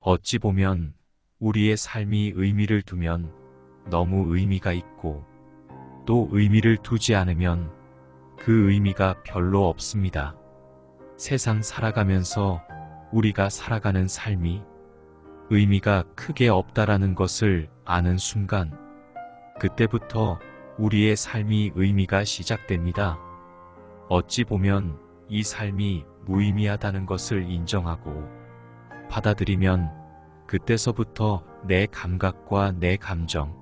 어찌 보면 우리의 삶이 의미를 두면 너무 의미가 있고 또 의미를 두지 않으면 그 의미가 별로 없습니다. 세상 살아가면서 우리가 살아가는 삶이 의미가 크게 없다라는 것을 아는 순간 그때부터 우리의 삶이 의미가 시작됩니다. 어찌 보면 이 삶이 무의미하다는 것을 인정하고 받아들이면 그때서부터 내 감각과 내 감정,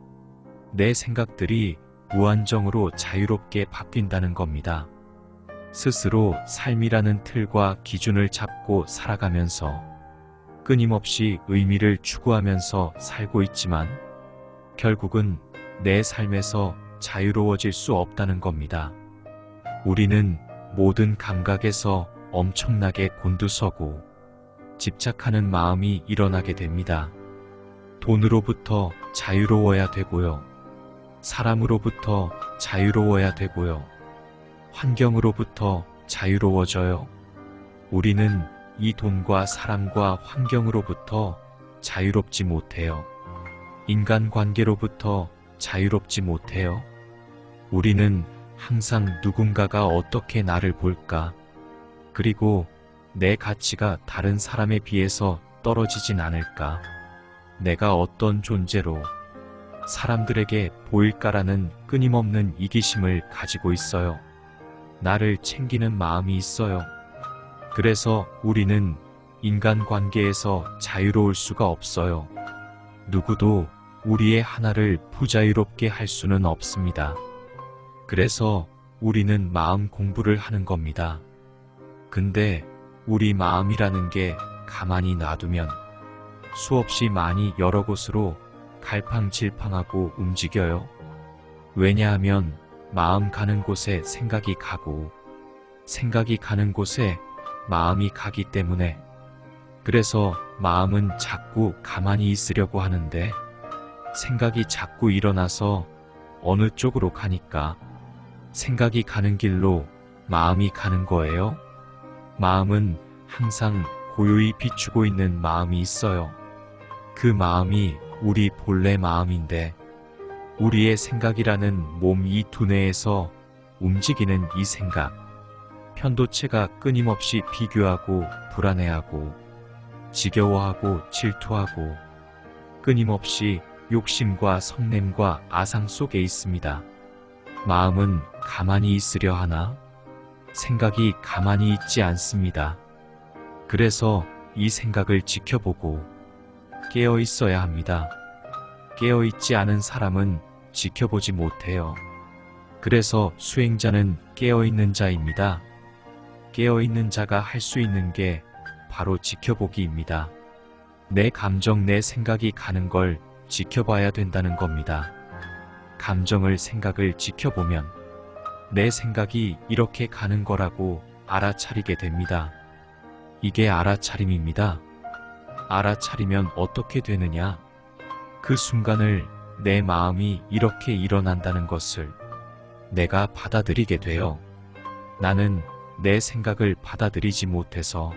내 생각들이 무한정으로 자유롭게 바뀐다는 겁니다. 스스로 삶이라는 틀과 기준을 잡고 살아가면서 끊임없이 의미를 추구하면서 살고 있지만 결국은 내 삶에서 자유로워질 수 없다는 겁니다. 우리는 모든 감각에서 엄청나게 곤두서고 집착하는 마음이 일어나게 됩니다. 돈으로부터 자유로워야 되고요. 사람으로부터 자유로워야 되고요. 환경으로부터 자유로워져요. 우리는 이 돈과 사람과 환경으로부터 자유롭지 못해요. 인간관계로부터 자유롭지 못해요. 우리는 항상 누군가가 어떻게 나를 볼까, 그리고 내 가치가 다른 사람에 비해서 떨어지진 않을까, 내가 어떤 존재로 사람들에게 보일까라는 끊임없는 이기심을 가지고 있어요. 나를 챙기는 마음이 있어요. 그래서 우리는 인간관계에서 자유로울 수가 없어요. 누구도 우리의 하나를 부자유롭게 할 수는 없습니다. 그래서 우리는 마음 공부를 하는 겁니다. 근데 우리 마음이라는 게 가만히 놔두면 수없이 많이 여러 곳으로 갈팡질팡하고 움직여요. 왜냐하면 마음 가는 곳에 생각이 가고 생각이 가는 곳에 마음이 가기 때문에. 그래서 마음은 자꾸 가만히 있으려고 하는데 생각이 자꾸 일어나서 어느 쪽으로 가니까 생각이 가는 길로 마음이 가는 거예요. 마음은 항상 고요히 비추고 있는 마음이 있어요. 그 마음이 우리 본래 마음인데 우리의 생각이라는 몸 이 두뇌에서 움직이는 이 생각, 편도체가 끊임없이 비교하고 불안해하고 지겨워하고 질투하고 끊임없이 욕심과 성냄과 아상 속에 있습니다. 마음은 가만히 있으려 하나 생각이 가만히 있지 않습니다. 그래서 이 생각을 지켜보고 깨어 있어야 합니다. 깨어 있지 않은 사람은 지켜보지 못해요. 그래서 수행자는 깨어 있는 자입니다. 깨어 있는 자가 할 수 있는 게 바로 지켜보기입니다. 내 감정, 내 생각이 가는 걸 지켜봐야 된다는 겁니다. 감정을, 생각을 지켜보면 내 생각이 이렇게 가는 거라고 알아차리게 됩니다. 이게 알아차림입니다. 알아차리면 어떻게 되느냐? 그 순간을 내 마음이 이렇게 일어난다는 것을 내가 받아들이게 돼요. 나는 내 생각을 받아들이지 못해서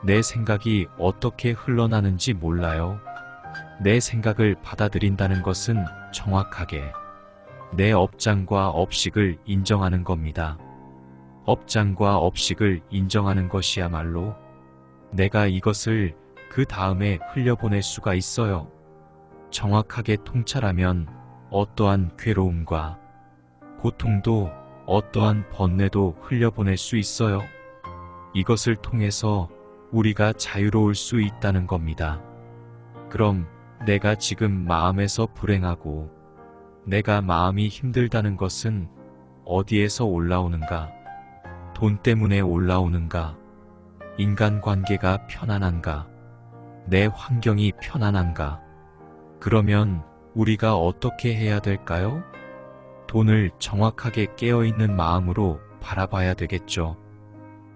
내 생각이 어떻게 흘러나는지 몰라요. 내 생각을 받아들인다는 것은 정확하게 내 업장과 업식을 인정하는 겁니다. 업장과 업식을 인정하는 것이야말로 내가 이것을 그 다음에 흘려보낼 수가 있어요. 정확하게 통찰하면 어떠한 괴로움과 고통도 어떠한 번뇌도 흘려보낼 수 있어요. 이것을 통해서 우리가 자유로울 수 있다는 겁니다. 그럼 내가 지금 마음에서 불행하고 내가 마음이 힘들다는 것은 어디에서 올라오는가? 돈 때문에 올라오는가? 인간관계가 편안한가? 내 환경이 편안한가? 그러면 우리가 어떻게 해야 될까요? 돈을 정확하게 깨어있는 마음으로 바라봐야 되겠죠.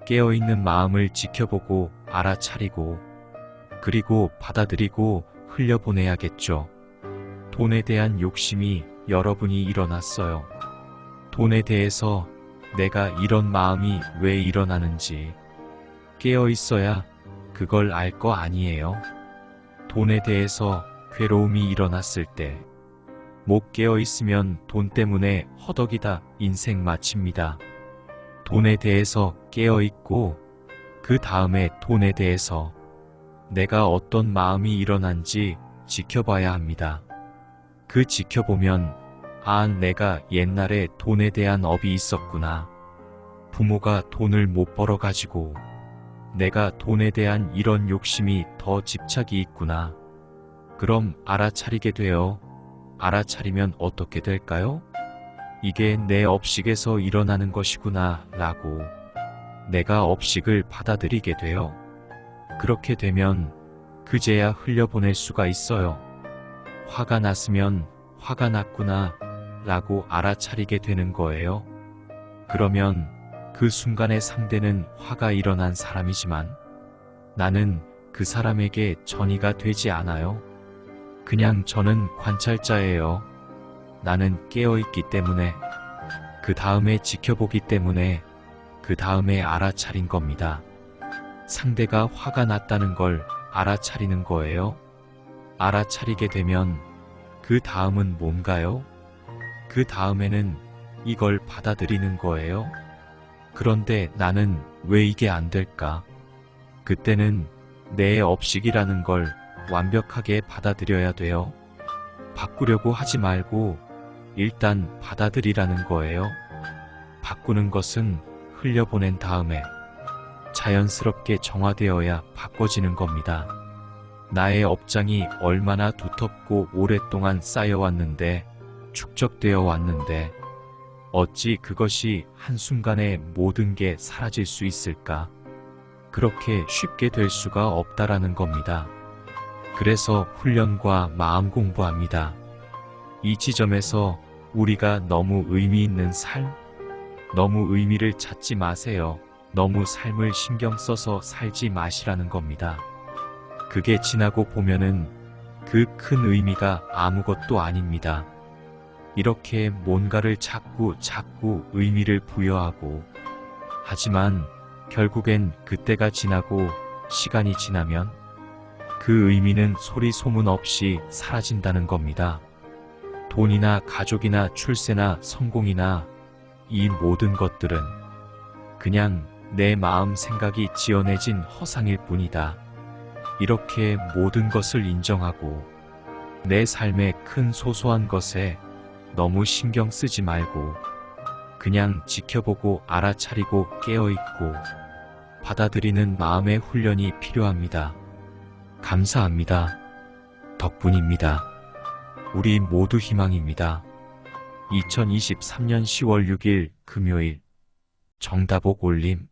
깨어있는 마음을 지켜보고 알아차리고 그리고 받아들이고 흘려보내야겠죠. 돈에 대한 욕심이 여러분이 일어났어요. 돈에 대해서 내가 이런 마음이 왜 일어나는지 깨어있어야 그걸 알 거 아니에요. 돈에 대해서 괴로움이 일어났을 때 못 깨어 있으면 돈 때문에 허덕이다 인생 마칩니다. 돈에 대해서 깨어 있고 그 다음에 돈에 대해서 내가 어떤 마음이 일어난지 지켜봐야 합니다. 그 지켜보면 아, 내가 옛날에 돈에 대한 업이 있었구나. 부모가 돈을 못 벌어가지고 내가 돈에 대한 이런 욕심이 더 집착이 있구나. 그럼 알아차리게 돼요. 알아차리면 어떻게 될까요? 이게 내 업식에서 일어나는 것이구나 라고 내가 업식을 받아들이게 돼요. 그렇게 되면 그제야 흘려보낼 수가 있어요. 화가 났으면 화가 났구나 라고 알아차리게 되는 거예요. 그러면 그 순간의 상대는 화가 일어난 사람이지만 나는 그 사람에게 전이가 되지 않아요. 그냥 저는 관찰자예요. 나는 깨어있기 때문에, 그 다음에 지켜보기 때문에, 그 다음에 알아차린 겁니다. 상대가 화가 났다는 걸 알아차리는 거예요. 알아차리게 되면 그 다음은 뭔가요? 그 다음에는 이걸 받아들이는 거예요. 그런데 나는 왜 이게 안 될까? 그때는 내 업식이라는 걸 완벽하게 받아들여야 돼요. 바꾸려고 하지 말고 일단 받아들이라는 거예요. 바꾸는 것은 흘려보낸 다음에 자연스럽게 정화되어야 바꿔지는 겁니다. 나의 업장이 얼마나 두텁고 오랫동안 쌓여왔는데, 축적되어 왔는데 어찌 그것이 한순간에 모든 게 사라질 수 있을까? 그렇게 쉽게 될 수가 없다라는 겁니다. 그래서 훈련과 마음 공부합니다. 이 지점에서 우리가 너무 의미 있는 삶, 너무 의미를 찾지 마세요. 너무 삶을 신경 써서 살지 마시라는 겁니다. 그게 지나고 보면은 그 큰 의미가 아무것도 아닙니다. 이렇게 뭔가를 자꾸 의미를 부여하고, 하지만 결국엔 그때가 지나고 시간이 지나면 그 의미는 소리 소문 없이 사라진다는 겁니다. 돈이나 가족이나 출세나 성공이나 이 모든 것들은 그냥 내 마음 생각이 지어내진 허상일 뿐이다. 이렇게 모든 것을 인정하고 내 삶의 큰 소소한 것에 너무 신경 쓰지 말고 그냥 지켜보고 알아차리고 깨어있고 받아들이는 마음의 훈련이 필요합니다. 감사합니다. 덕분입니다. 우리 모두 희망입니다. 2023년 10월 6일 금요일 정다복 올림.